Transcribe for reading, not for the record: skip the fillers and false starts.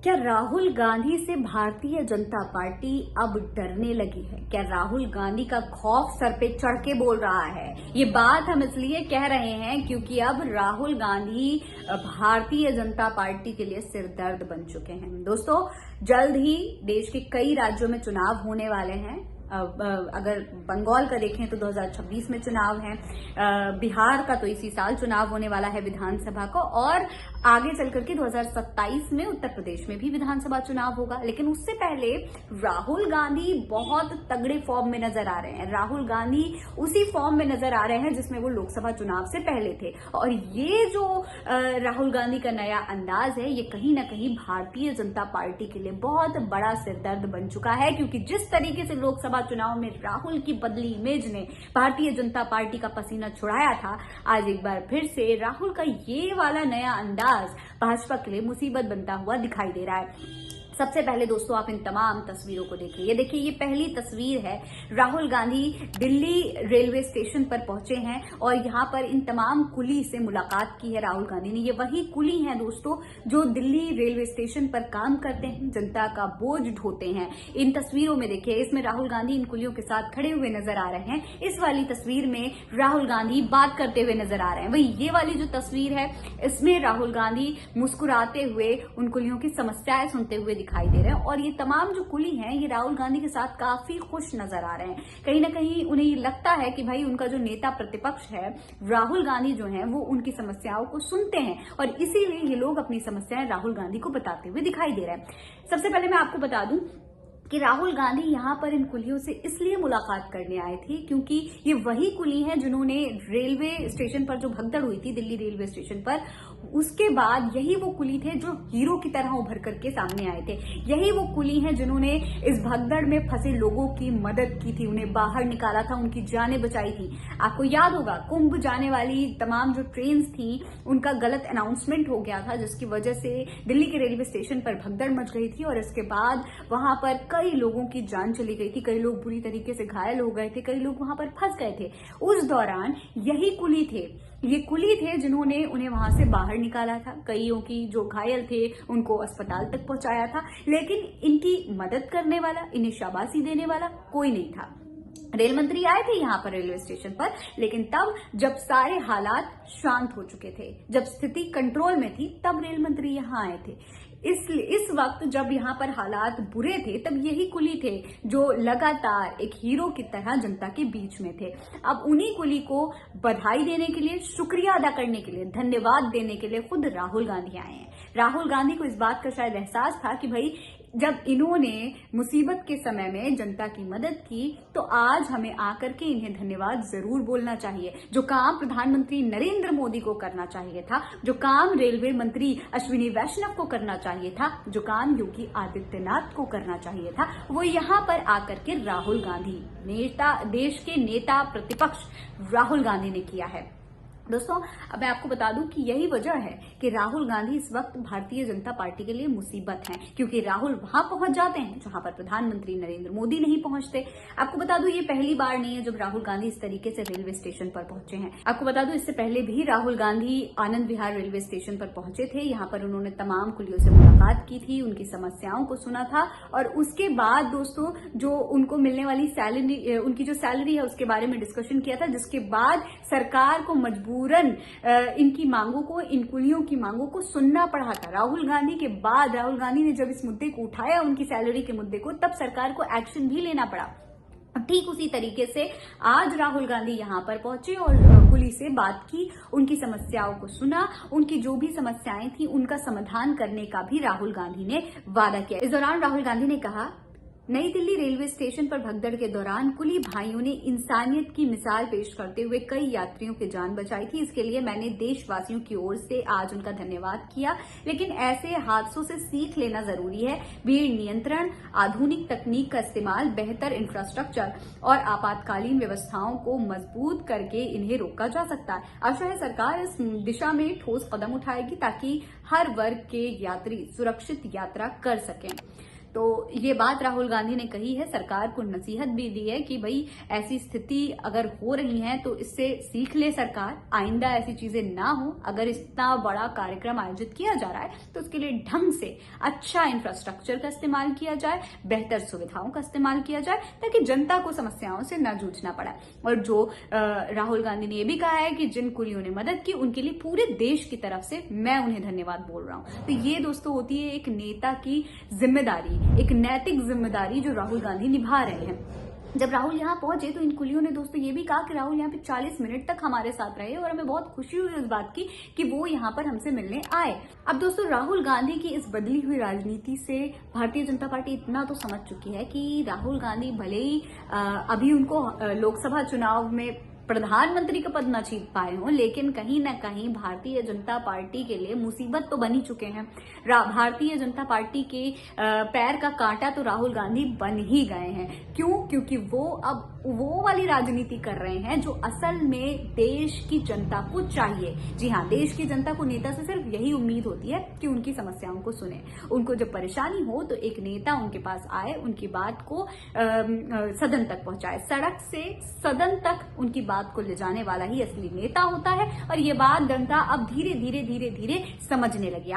क्या राहुल गांधी से भारतीय जनता पार्टी अब डरने लगी है? क्या राहुल गांधी का खौफ सर पे चढ़ के बोल रहा है? ये बात हम इसलिए कह रहे हैं क्योंकि अब राहुल गांधी भारतीय जनता पार्टी के लिए सिरदर्द बन चुके हैं। दोस्तों, जल्द ही देश के कई राज्यों में चुनाव होने वाले हैं। अगर बंगाल का देखें तो 2026 में चुनाव है, बिहार का तो इसी साल चुनाव होने वाला है विधानसभा को, और आगे चल करके 2027 में उत्तर प्रदेश में भी विधानसभा चुनाव होगा। लेकिन उससे पहले राहुल गांधी बहुत तगड़े फॉर्म में नजर आ रहे हैं। राहुल गांधी उसी फॉर्म में नजर आ रहे हैं जिसमें वो लोकसभा चुनाव से पहले थे। और ये जो राहुल गांधी का नया अंदाज है, ये कहीं ना कहीं भारतीय जनता पार्टी के लिए बहुत बड़ा सिरदर्द बन चुका है, क्योंकि जिस तरीके से लोकसभा चुनाव में राहुल की बदली इमेज ने भारतीय जनता पार्टी का पसीना छुड़ाया था, आज एक बार फिर से राहुल का ये वाला नया अंदाज भाजपा के लिए मुसीबत बनता हुआ दिखाई दे रहा है। सबसे पहले दोस्तों, आप इन तमाम तस्वीरों को देखिए। ये देखिए, ये पहली तस्वीर है। राहुल गांधी दिल्ली रेलवे स्टेशन पर पहुंचे हैं और यहां पर इन तमाम कुली से मुलाकात की है राहुल गांधी ने। ये वही कुली हैं दोस्तों जो दिल्ली रेलवे स्टेशन पर काम करते हैं, जनता का बोझ ढोते हैं। इन तस्वीरों में देखिए, इसमें राहुल गांधी इन कुलियों के साथ खड़े हुए नजर आ रहे हैं। इस वाली तस्वीर में राहुल गांधी बात करते हुए नजर आ रहे हैं। वही ये वाली जो तस्वीर है, इसमें राहुल गांधी मुस्कुराते हुए उन कुलियों की समस्याएं सुनते हुए दिखाई दे रहे हैं। और ये तमाम जो कुली हैं, ये राहुल गांधी के साथ काफी खुश नजर आ रहे हैं। कहीं ना कहीं उन्हें ये लगता है कि भाई उनका जो नेता प्रतिपक्ष है राहुल गांधी जो हैं, वो उनकी समस्याओं को सुनते हैं और इसीलिए ये लोग अपनी समस्याएं राहुल गांधी को बताते हुए दिखाई दे रहे हैं। सबसे पहले मैं आपको बता दूं कि राहुल गांधी यहां पर इन कुलियों से इसलिए मुलाकात करने आए थे क्योंकि ये वही कुली हैं जिन्होंने रेलवे स्टेशन पर जो भगदड़ हुई थी दिल्ली रेलवे स्टेशन पर, उसके बाद यही वो कुली थे जो हीरो की तरह उभर करके सामने आए थे। यही वो कुली हैं जिन्होंने इस भगदड़ में फंसे लोगों की मदद की थी, उन्हें बाहर निकाला था, उनकी जानें बचाई थी। आपको याद होगा, कुंभ जाने वाली तमाम जो ट्रेन थी उनका गलत अनाउंसमेंट हो गया था, जिसकी वजह से दिल्ली के रेलवे स्टेशन पर भगदड़ मच गई थी और इसके बाद वहां पर कई लोगों की जान चली गई थी, कई लोग बुरी तरीके से घायल हो गए थे, कई लोग वहां पर फंस गए थे। उस दौरान यही कुली थे, ये कुली थे जिन्होंने उन्हें वहां से बाहर निकाला था। कईयों की जो घायल थे उनको अस्पताल तक पहुंचाया था, लेकिन इनकी मदद करने वाला, इन्हें शाबाशी देने वाला कोई नहीं था। रेल मंत्री आए थे यहां पर रेलवे स्टेशन पर, लेकिन तब जब सारे हालात शांत हो चुके थे, जब स्थिति कंट्रोल में थी, तब रेल मंत्री यहां आए थे। इस वक्त जब यहाँ पर हालात बुरे थे, तब यही कुली थे जो लगातार एक हीरो की तरह जनता के बीच में थे। अब उन्हीं कुली को बधाई देने के लिए, शुक्रिया अदा करने के लिए, धन्यवाद देने के लिए खुद राहुल गांधी आए हैं। राहुल गांधी को इस बात का शायद एहसास था कि भाई जब इन्होंने मुसीबत के समय में जनता की मदद की, तो आज हमें आकर के इन्हें धन्यवाद जरूर बोलना चाहिए। जो काम प्रधानमंत्री नरेंद्र मोदी को करना चाहिए था, जो काम रेलवे मंत्री अश्विनी वैष्णव को करना चाहिए था, जो काम योगी आदित्यनाथ को करना चाहिए था, वो यहाँ पर आकर के राहुल गांधी, देश के नेता प्रतिपक्ष राहुल गांधी ने किया है। दोस्तों, अब मैं आपको बता दूं कि यही वजह है कि राहुल गांधी इस वक्त भारतीय जनता पार्टी के लिए मुसीबत हैं, क्योंकि राहुल वहां पहुंच जाते हैं जहां पर प्रधानमंत्री नरेंद्र मोदी नहीं पहुंचते। आपको बता दूं, ये पहली बार नहीं है जब राहुल गांधी इस तरीके से रेलवे स्टेशन पर पहुंचे हैं। आपको बता दूं, इससे पहले भी राहुल गांधी आनंद विहार रेलवे स्टेशन पर पहुंचे थे। यहाँ पर उन्होंने तमाम कुलियों से मुलाकात की थी, उनकी समस्याओं को सुना था और उसके बाद दोस्तों जो उनको मिलने वाली सैलरी, उनकी जो सैलरी है उसके बारे में डिस्कशन किया था, जिसके बाद सरकार को मजबूरन इनकी मांगों को, इन कुलियों की मांगों को सुनना पड़ा था। राहुल गांधी के बाद राहुल गांधी ने जब इस मुद्दे को उठाया, उनकी सैलरी के मुद्दे को, तब सरकार को एक्शन भी लेना पड़ा। ठीक उसी तरीके से आज राहुल गांधी यहां पर पहुंचे और कुली से बात की, उनकी समस्याओं को सुना, उनकी जो भी समस्याएं थी उनका समाधान करने का भी राहुल गांधी ने वादा किया। इस दौरान राहुल गांधी ने कहा, नई दिल्ली रेलवे स्टेशन पर भगदड़ के दौरान कुली भाइयों ने इंसानियत की मिसाल पेश करते हुए कई यात्रियों की जान बचाई थी। इसके लिए मैंने देशवासियों की ओर से आज उनका धन्यवाद किया। लेकिन ऐसे हादसों से सीख लेना जरूरी है। भीड़ नियंत्रण, आधुनिक तकनीक का इस्तेमाल, बेहतर इंफ्रास्ट्रक्चर और आपातकालीन व्यवस्थाओं को मजबूत करके इन्हें रोका जा सकता है। आशा है सरकार इस दिशा में ठोस कदम उठाएगी ताकि हर वर्ग के यात्री सुरक्षित यात्रा कर सकें। तो ये बात राहुल गांधी ने कही है, सरकार को नसीहत भी दी है कि भाई ऐसी स्थिति अगर हो रही है तो इससे सीख ले सरकार, आइंदा ऐसी चीजें ना हो। अगर इतना बड़ा कार्यक्रम आयोजित किया जा रहा है तो उसके लिए ढंग से अच्छा इंफ्रास्ट्रक्चर का इस्तेमाल किया जाए, बेहतर सुविधाओं का इस्तेमाल किया जाए, ताकि जनता को समस्याओं से न जूझना पड़ा। और जो राहुल गांधी ने यह भी कहा है कि जिन कुलियों ने मदद की उनके लिए पूरे देश की तरफ से मैं उन्हें धन्यवाद बोल रहा हूं। तो ये दोस्तों होती है एक नेता की जिम्मेदारी, एक नैतिक जिम्मेदारी जो राहुल गांधी निभा रहे हैं। जब राहुल यहाँ पहुंचे तो इन कुलियों ने दोस्तों ये भी कहा कि राहुल यहाँ पे 40 मिनट तक हमारे साथ रहे और हमें बहुत खुशी हुई इस बात की कि वो यहाँ पर हमसे मिलने आए। अब दोस्तों राहुल गांधी की इस बदली हुई राजनीति से भारतीय जनता पार्टी इतना तो समझ चुकी है कि राहुल गांधी भले ही अभी उनको लोकसभा चुनाव में प्रधानमंत्री का पद न जीत पाए हों, लेकिन कहीं ना कहीं भारतीय जनता पार्टी के लिए मुसीबत तो बन ही चुके हैं। भारतीय जनता पार्टी के पैर का कांटा तो राहुल गांधी बन ही गए हैं। क्यों? क्योंकि वो अब वो वाली राजनीति कर रहे हैं जो असल में देश की जनता को चाहिए। जी हाँ, देश की जनता को नेता से सिर्फ यही उम्मीद होती है कि उनकी समस्याओं को सुने। उनको जब परेशानी हो तो एक नेता उनके पास आए, उनकी बात को सदन तक पहुंचाए। सड़क से सदन तक उनकी बात को ले जाने वाला ही असली नेता होता है। और ये बात जनता अब धीरे धीरे समझने लगी।